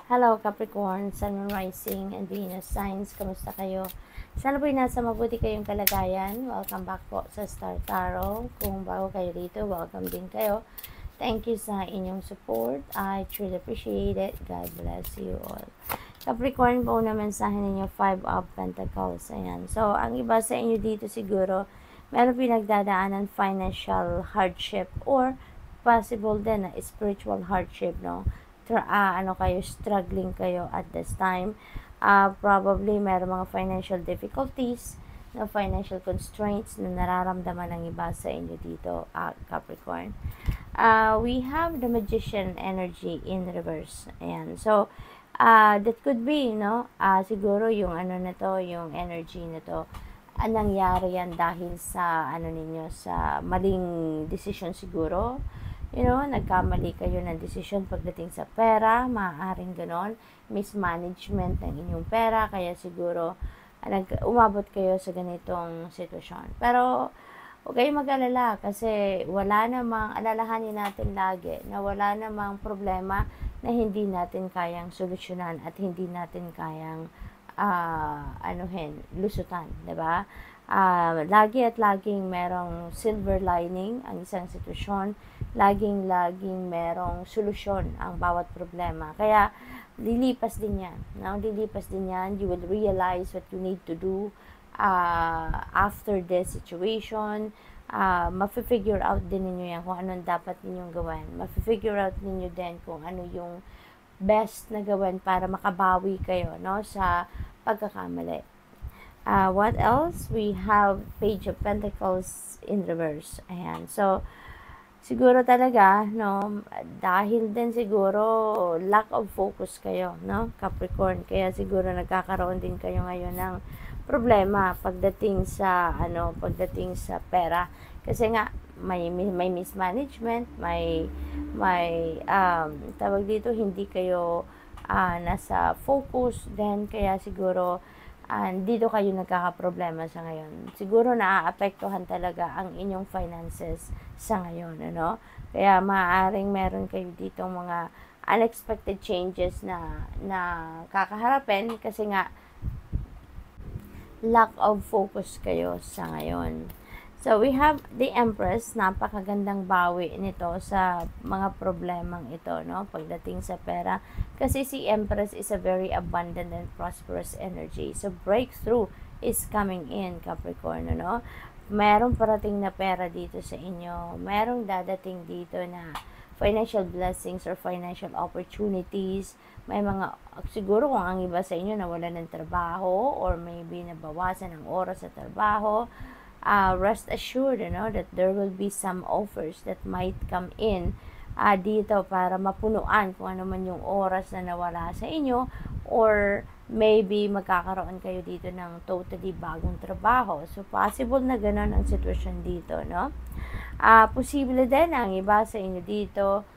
Hello Capricorn, Sun, Rising, and Venus signs. Kamusta kayo? Sana po'y nasa mabuti kayong kalagayan. Welcome back po sa Star Tarot. Kung bago kayo dito, welcome din kayo. Thank you sa inyong support. I truly appreciate it. God bless you all. Capricorn po na mensahe ninyo, 5 of Pentacles. Ayan. So, ang iba sa inyo dito siguro, meron pinagdadaanan financial hardship or possible din na spiritual hardship, no? Kayo, struggling kayo at this time. Probably meron mga financial difficulties, no, financial constraints na nararamdaman ng iba sa inyo dito, Capricorn. We have the Magician energy in reverse. Ayan. So, that could be, no, siguro yung na to, yung energy na to, nangyari yan dahil sa, sa maling decision siguro. Nagkamali kayo ng desisyon pagdating sa pera, maaaring ganon, mismanagement ng inyong pera, kaya siguro umabot kayo sa ganitong sitwasyon. Pero, huwag kayong mag-alala kasi alalahanin natin lagi na wala namang problema na hindi natin kayang solusyonan at hindi natin kayang lusutan, diba? Lagi at laging merong silver lining ang isang sitwasyon, laging merong solusyon ang bawat problema. Kaya lilipas din yan, no? Lilipas din yan. You will realize what you need to do after this situation. Mafi-figure out din ninyo yan kung anong dapat ninyong gawin. Mafi-figure out ninyo din kung ano yung best na gawin para makabawi kayo, no, sa pagkakamali. What else? We have Page of Pentacles in reverse. Ayan. So, siguro talaga, no, dahil din siguro lack of focus kayo, no, Capricorn. Kaya siguro nagkakaroon din kayo ngayon ng problema pagdating sa pera. Kasi nga may mismanagement, may tawag dito, hindi kayo nasa focus, then kaya siguro dito kayo nagkakaproblema sa ngayon. Siguro naaapektuhan talaga ang inyong finances sa ngayon, ano? Kaya maaaring meron kayo dito mga unexpected changes na kakaharapin kasi nga lack of focus kayo sa ngayon. So, we have the Empress. Napakagandang bawi nito sa mga problemang ito, no? Pagdating sa pera. Kasi si Empress is a very abundant and prosperous energy. So, breakthrough is coming in, Capricorn, no? Merong parating na pera dito sa inyo. Merong dadating dito na financial blessings or financial opportunities. May mga, siguro kung ang iba sa inyo nawala ng trabaho or maybe nabawasan ang oras sa trabaho, rest assured, that there will be some offers that might come in dito para mapunuan kung ano man yung oras na nawala sa inyo, or maybe magkakaroon kayo dito ng totally bagong trabaho. So, possible na ganun ang sitwasyon dito, no? Posible din ang iba sa inyo dito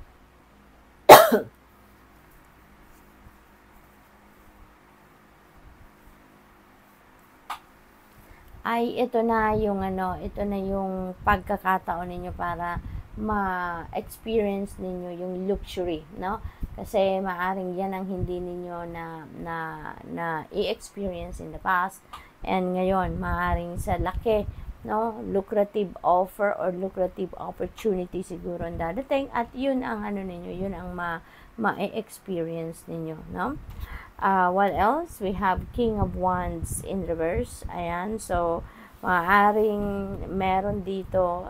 ay ito na yung pagkakataon ninyo para ma-experience ninyo yung luxury, no? Kasi maaring yan ang hindi ninyo na i-experience in the past, and ngayon maaring sa laki, no, lucrative offer or lucrative opportunity siguro ang dadating, at yun ang yun ang ma-experience ninyo, no? What else? We have King of Wands in reverse. Ayan. So, maaaring meron dito.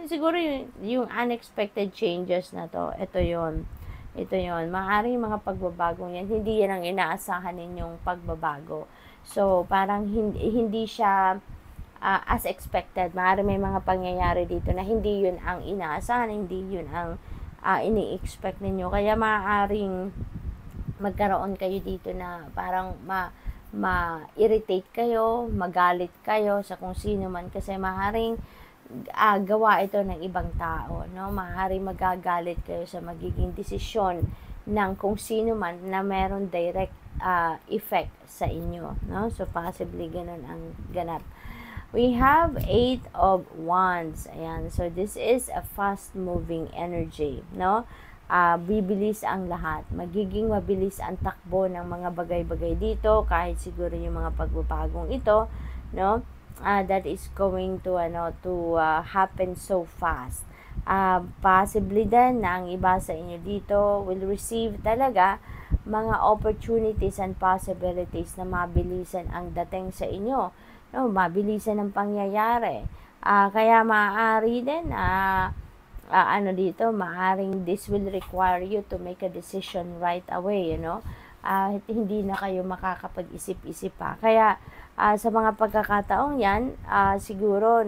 Siguro yung unexpected changes na to. Ito yon. Maaaring mga pagbabagong yan. Hindi yan ang inaasahan ninyong pagbabago. So, parang hindi siya as expected. Maaaring may mga pangyayari dito na hindi yun ang inaasahan. Hindi yun ang ini-expect ninyo. Kaya maaaring magkaroon kayo dito na parang ma-irritate kayo, magalit kayo sa kung sino man, kasi maaaring gawa ito ng ibang tao, no? Maaaring magagalit kayo sa magiging desisyon ng kung sino man na meron direct effect sa inyo, no? So, possibly ganun ang ganap. We have 8 of Wands. Ayan. So, this is a fast-moving energy, no? bibilis ang lahat. Magiging mabilis ang takbo ng mga bagay-bagay dito, kahit siguro yung mga pagbabagong ito, no? That is going to happen so fast. Possibly din na ang iba sa inyo dito will receive talaga mga opportunities and possibilities na mabilisan ang dating sa inyo, no? Mabilisan ang pangyayari. Kaya maaari din dito, maaring this will require you to make a decision right away, hindi na kayo makakapag-isip-isip pa. Kaya sa mga pagkakataong yan, siguro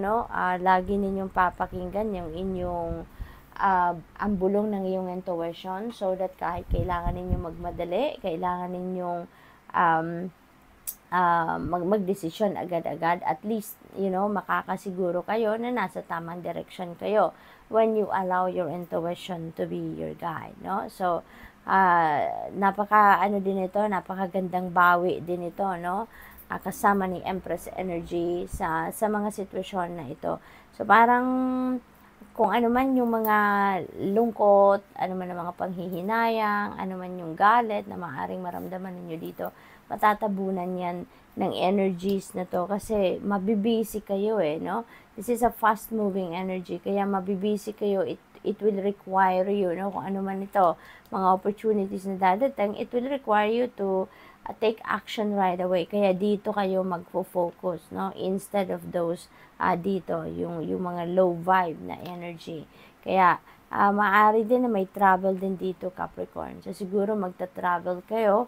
lagi ninyong papakinggan yung inyong ang bulong ng iyong intuition, so that kahit kailangan ninyong magmadali, kailangan ninyong magdesisyon agad-agad, at least makakasiguro kayo na nasa tamang direction kayo when you allow your intuition to be your guide, no? So napakagandang bawi din ito, kasama ni Empress energy sa mga sitwasyon na ito. So parang kung ano man yung mga lungkot, ano man ang mga panghihinayang, ano man yung galit na maaaring maramdaman ninyo dito, matatabunan yan ng energies na to, kasi mabibisi kayo This is a fast moving energy, kaya mabibisi kayo. It will require you, kung ano man ito, mga opportunities na dadating, it will require you to take action right away. Kaya dito kayo magfo-focus, instead of those dito, yung mga low vibe na energy. Kaya maaari din na may travel din dito, Capricorn. So siguro magta-travel kayo,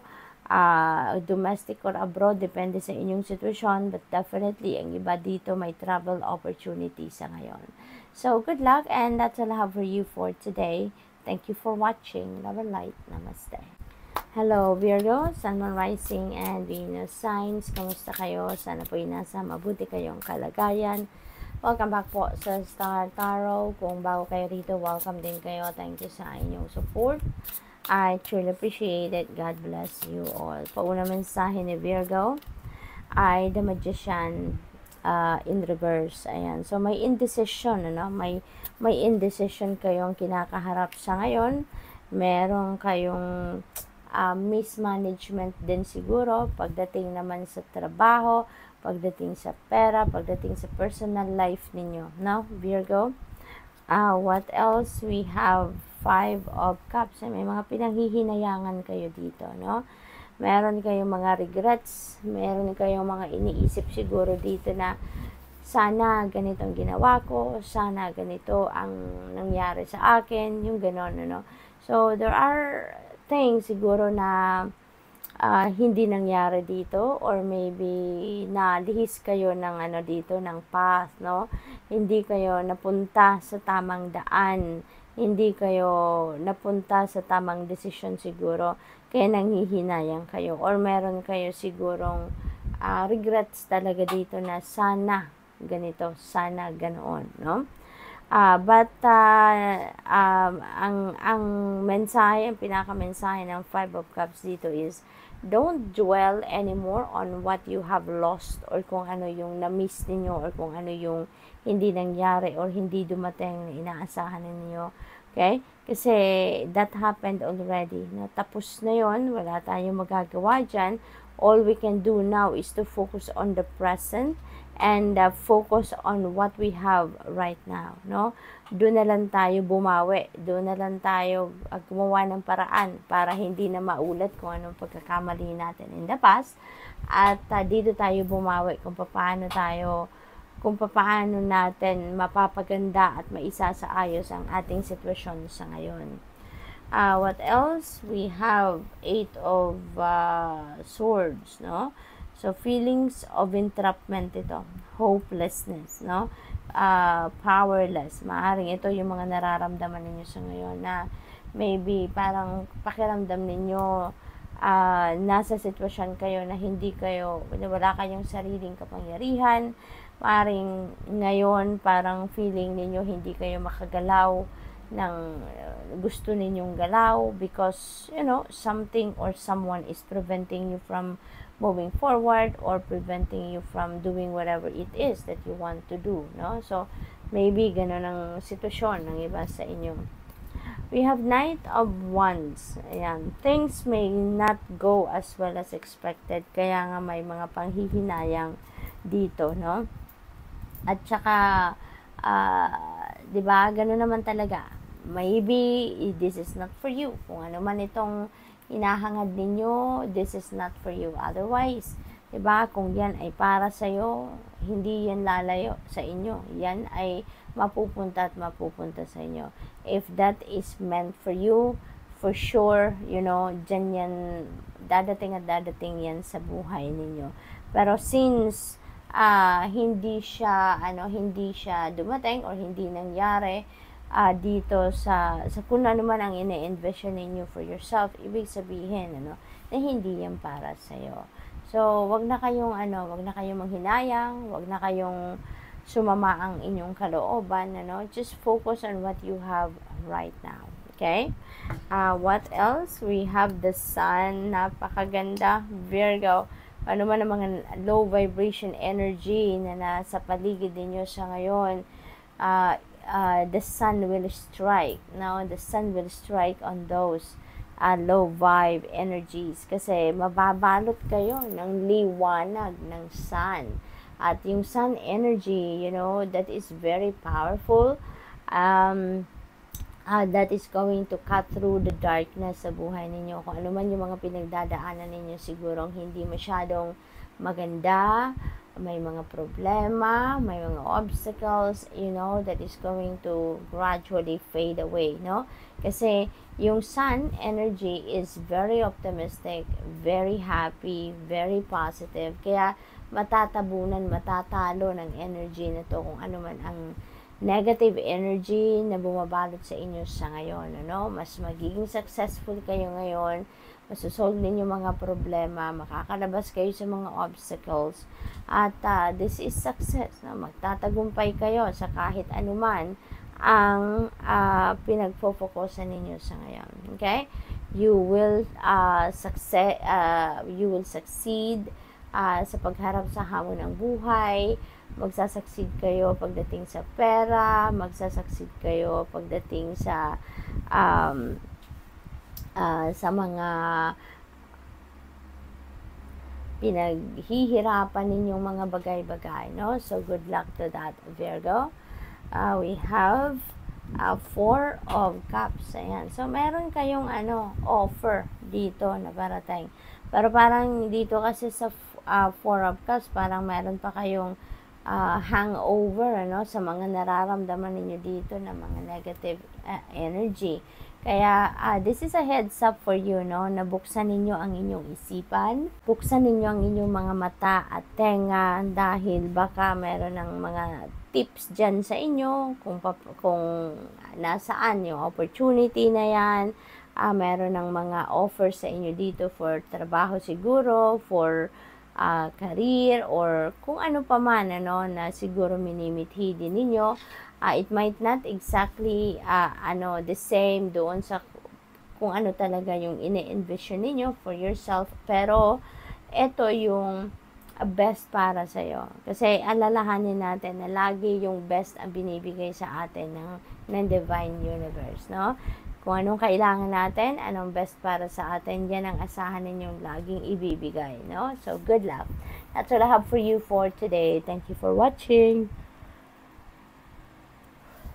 domestic or abroad, depende sa inyong sitwasyon, but definitely ang iba dito may travel opportunity sa ngayon. So good luck, and that's all I have for you for today. Thank you for watching. Love and light. Namaste. Hello Virgo, Sun, Moon, Rising, and Venus signs. Kamusta kayo? Sana po nasa mabuti kayong kalagayan. Welcome back po sa Star Tarot. Kung bago kayo rito, welcome din kayo. Thank you sa inyong support. I truly appreciate it. God bless you all. Pauna mensahe ni Virgo ay The Magician in reverse. Ayan. So may indecision, may indecision kayong kinakaharap sa ngayon. Meron kayong mismanagement din siguro pagdating naman sa trabaho, pagdating sa pera, pagdating sa personal life ninyo, Virgo. What else? We have 5 of Cups. May mga pinanghihinayangan kayo dito, Meron kayong mga regrets, meron kayong mga iniisip siguro dito na sana ganito ang ginawa ko, sana ganito ang nangyari sa akin, yung ganon, So there are things siguro na hindi nangyari dito, or maybe nalihis kayo ng dito ng path, Hindi kayo napunta sa tamang daan, hindi kayo napunta sa tamang desisyon siguro, kaya nanghihinayang kayo, or meron kayo sigurong regrets talaga dito na sana ganito, sana ganoon, But ang mensahe, ang pinaka-mensahe ng 5 of Cups dito is don't dwell anymore on what you have lost, or kung ano yung na-miss ninyo, or kung ano yung hindi nangyari or hindi dumating na inaasahan ninyo. Okay? Kasi that happened already. Tapos na yon, wala tayong magagawa dyan. All we can do now is to focus on the present and focus on what we have right now, Doon na lang tayo bumawi, doon na lang tayo gumawa ng paraan para hindi na maulit kung anong pagkakamali natin in the past, at dito tayo bumawi kung paano natin mapapaganda at maisasaayos ang ating sitwasyon sa ngayon. What else? We have 8 of Swords, So feelings of entrapment ito, hopelessness, powerless. Maaring ito yung mga nararamdaman ninyo sa ngayon, na maybe parang pakiramdam ninyo nasa sitwasyon kayo na wala kayong sariling kapangyarihan. Maaring ngayon parang feeling ninyo hindi kayo makagalaw ng gusto ninyong galaw, because something or someone is preventing you from moving forward, or preventing you from doing whatever it is that you want to do, So maybe ganun ang sitwasyon ng iba sa inyo. We have Knight of Wands. Ayan. Things may not go as well as expected. Kaya nga may mga panghihinayang dito, no? At saka, di ba, gano'n naman talaga. Maybe, this is not for you. Kung ano man itong hinahangad ninyo, this is not for you. Otherwise, di ba, kung yan ay para sa'yo, hindi yan lalayo sa inyo. Yan ay mapupunta at mapupunta sa inyo. If that is meant for you, for sure, you know, dyan yan, dadating at dadating yan sa buhay ninyo. Pero since, hindi siya dumating or hindi nangyari dito sa kung ano man ang ine-envision ninyo for yourself, ibig sabihin na hindi yan para sa iyo. So wag na kayong manghinayang, wag na kayong sumama ang inyong kalooban, just focus on what you have right now. Okay? What else? We have the sun, napakaganda, Virgo. Ano man ang mga low vibration energy na nasa paligid ninyo sa ngayon, the sun will strike. Now, the sun will strike on those low vibe energies kasi mababalot kayo ng liwanag ng sun. At yung sun energy, that is very powerful. That is going to cut through the darkness sa buhay ninyo. Kung ano man yung mga pinagdadaanan ninyo, sigurong hindi masyadong maganda, may mga problema, may mga obstacles, that is going to gradually fade away, no? Kasi yung sun energy is very optimistic, very happy, very positive. Kaya matatalo ng energy na to kung ano man ang negative energy na bumabalot sa inyo sa ngayon, mas magiging successful kayo ngayon, masusolve ninyo mga problema, makakalabas kayo sa mga obstacles, at this is success, magtatagumpay kayo sa kahit anuman ang pinagpo-focusan ninyo sa ngayon. Okay? You will succeed sa pagharap sa hamon ng buhay. Magsasucceed kayo pagdating sa pera, magsasucceed kayo pagdating sa mga pinaghihirapan ninyong mga bagay-bagay, no? So good luck to that, Virgo. We have Four of Cups. Ayan. So meron kayong offer dito na parating. Pero parang dito kasi sa Four of Cups, parang meron pa kayong hangover sa mga nararamdaman ninyo dito na mga negative energy. Kaya this is a heads up for you, na buksan ninyo ang inyong isipan, buksan ninyo ang inyong mga mata at tenga, dahil baka meron ng mga tips dyan sa inyo kung nasaan yung opportunity na yan. Meron ng mga offers sa inyo dito for trabaho siguro, for career, or kung ano pa man na siguro minimithi din ninyo. It might not exactly the same doon sa kung ano talaga yung ine-envision ninyo for yourself, pero ito yung best para sa iyo. Kasi alalahanin natin na lagi yung best ang binibigay sa atin ng Divine Universe, no? Kung anong kailangan natin, anong best para sa atin, yan ang asahan ninyong laging ibibigay, no? So, good luck. That's all I have for you for today. Thank you for watching.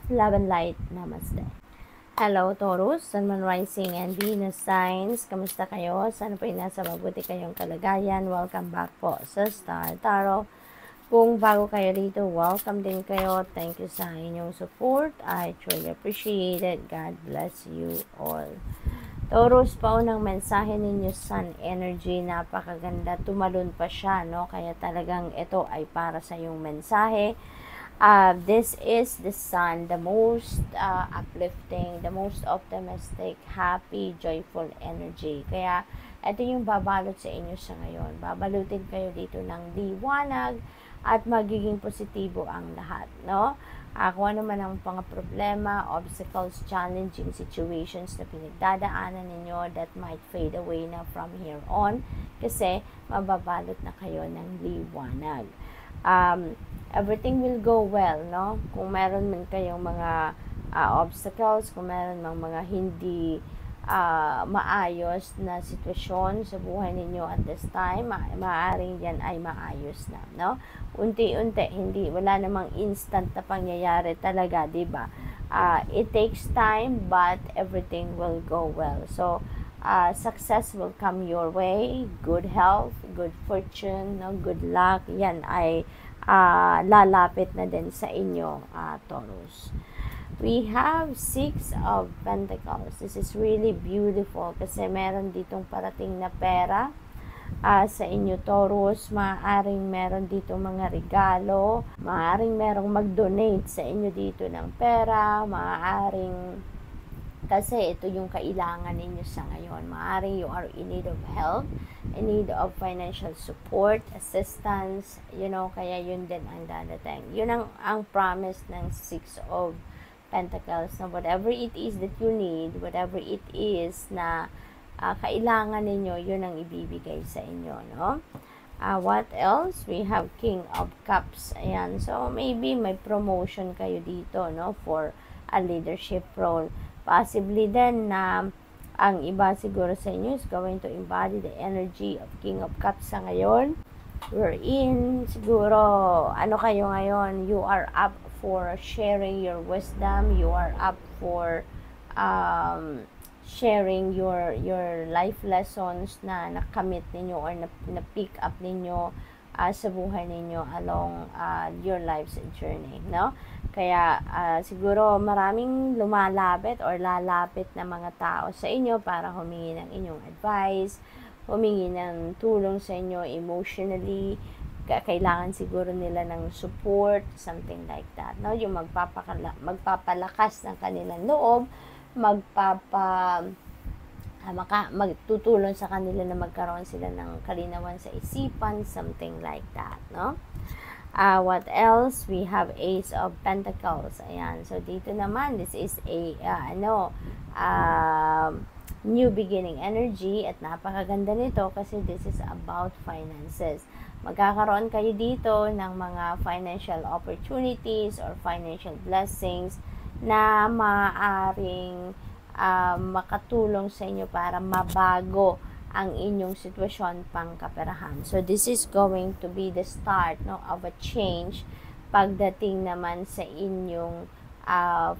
Love and light. Namaste. Hello, Taurus, Sun, Moon, Rising, and Venus signs. Kamusta kayo? Sana po nasa mabuti kayong kalagayan. Welcome back po sa Star Tarot. Kung bago kayo rito, welcome din kayo. Thank you sa inyong support. I truly appreciate it. God bless you all. Taurus, paunang mensahe ninyo, Sun energy, napakaganda. Tumalon pa siya, no? Kaya talagang ito ay para sa yung mensahe. This is the Sun, the most uplifting, the most optimistic, happy, joyful energy. Kaya ito yung babalot sa inyo sa ngayon. Babalutin kayo dito ng liwanag at magiging positibo ang lahat, no? Kung ano man ang mga problema, obstacles, challenging situations na pinagdadaanan ninyo, that might fade away na from here on kasi mababalot na kayo ng liwanag. Everything will go well, no? Kung meron man kayong mga obstacles, kung meron mang mga hindi maayos na sitwasyon sa buhay ninyo at this time, maaaring yan ay maayos na, no? Unti-unti, wala namang instant na pangyayari talaga, di ba? It takes time, but everything will go well. So, success will come your way, good health, good fortune, no? Good luck, yan ay lalapit na din sa inyo, Taurus. We have 6 of Pentacles. This is really beautiful kasi meron ditong parating na pera sa inyo, Taurus. Maaaring meron dito mga regalo, maaaring merong mag-donate sa inyo dito ng pera, maaaring kasi ito yung kailangan ninyo sa ngayon. Maaaring you are in need of help, in need of financial support, assistance, kaya yun din ang dadating. Yun ang promise ng 6 of Pentacles, na whatever it is that you need, whatever it is na kailangan ninyo, yun ang ibibigay sa inyo, no? What else? We have King of Cups. Ayan, so maybe may promotion kayo dito, no, for a leadership role. Possibly then na ang iba siguro sa inyo is going to embody the energy of King of Cups sa ngayon. We're in, siguro, kayo ngayon, you are up for sharing your wisdom, you are up for sharing your life lessons na nakamit ninyo or na pick up ninyo sa buhay ninyo along your life's journey, no? Kaya siguro maraming lumalapit or lalapit na mga tao sa inyo para humingi ng inyong advice, humingi ng tulong sa inyo emotionally. Kailangan siguro nila ng support, something like that, no? Yung magpapalakas ng kanilang loob, magtutulong sa kanila na magkaroon sila ng kalinawan sa isipan, something like that, no? What else? We have Ace of Pentacles. Ayan, so dito naman, this is a new beginning energy at napakaganda nito kasi this is about finances. Magkakaroon kayo dito ng mga financial opportunities or financial blessings na maaaring makatulong sa inyo para mabago ang inyong sitwasyon pangkaperahan. So this is going to be the start, no, of a change pagdating naman sa inyong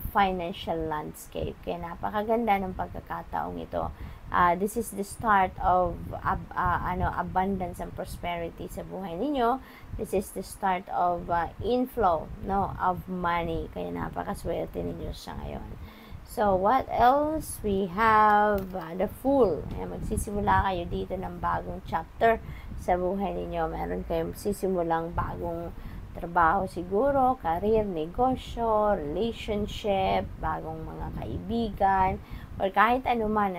financial landscape. Kaya napakaganda ng pagkakataong ito. This is the start of abundance and prosperity sa buhay ninyo. This is the start of inflow, no, of money. Kaya napakaswerte ninyo sa ngayon. So, what else? We have the Fool. Ayan, magsisimula kayo dito ng bagong chapter sa buhay ninyo. Meron kayong magsisimulang bagong trabaho siguro, career, negosyo, relationship, bagong mga kaibigan, or kahit anuman,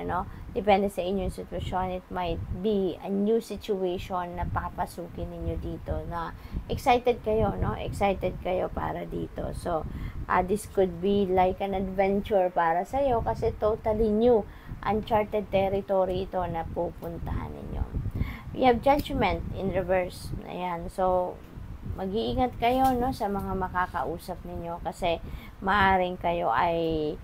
depende sa inyong sitwasyon. It might be a new situation na papasukin ninyo dito na excited kayo, no? Excited kayo para dito. So, this could be like an adventure para sa iyo kasi totally new, uncharted territory ito na pupuntahan ninyo. We have Judgment in reverse. Ayan, so mag-iingat kayo, no, sa mga makakausap ninyo kasi maaring kayo ay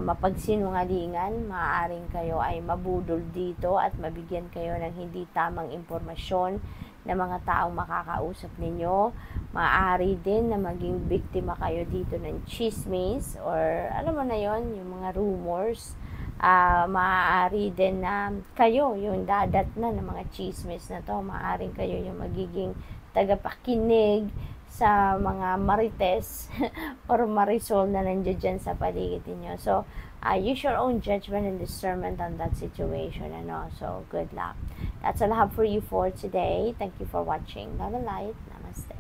mapagsinungalingan, maaaring kayo ay mabudol dito at mabigyan kayo ng hindi tamang impormasyon ng mga taong makakausap ninyo. Maaari din na maging biktima kayo dito ng chismis or alam mo na yon, yung mga rumors. Maaari din na kayo yung dadatnan ng mga chismis na to. Maaaring kayo yung magiging tagapakinig sa mga marites or marisol na nandiyan dyan sa paligid niyo. So, use your own judgment and discernment on that situation. So, good luck. That's all I have for you for today. Thank you for watching. Love and light. Namaste.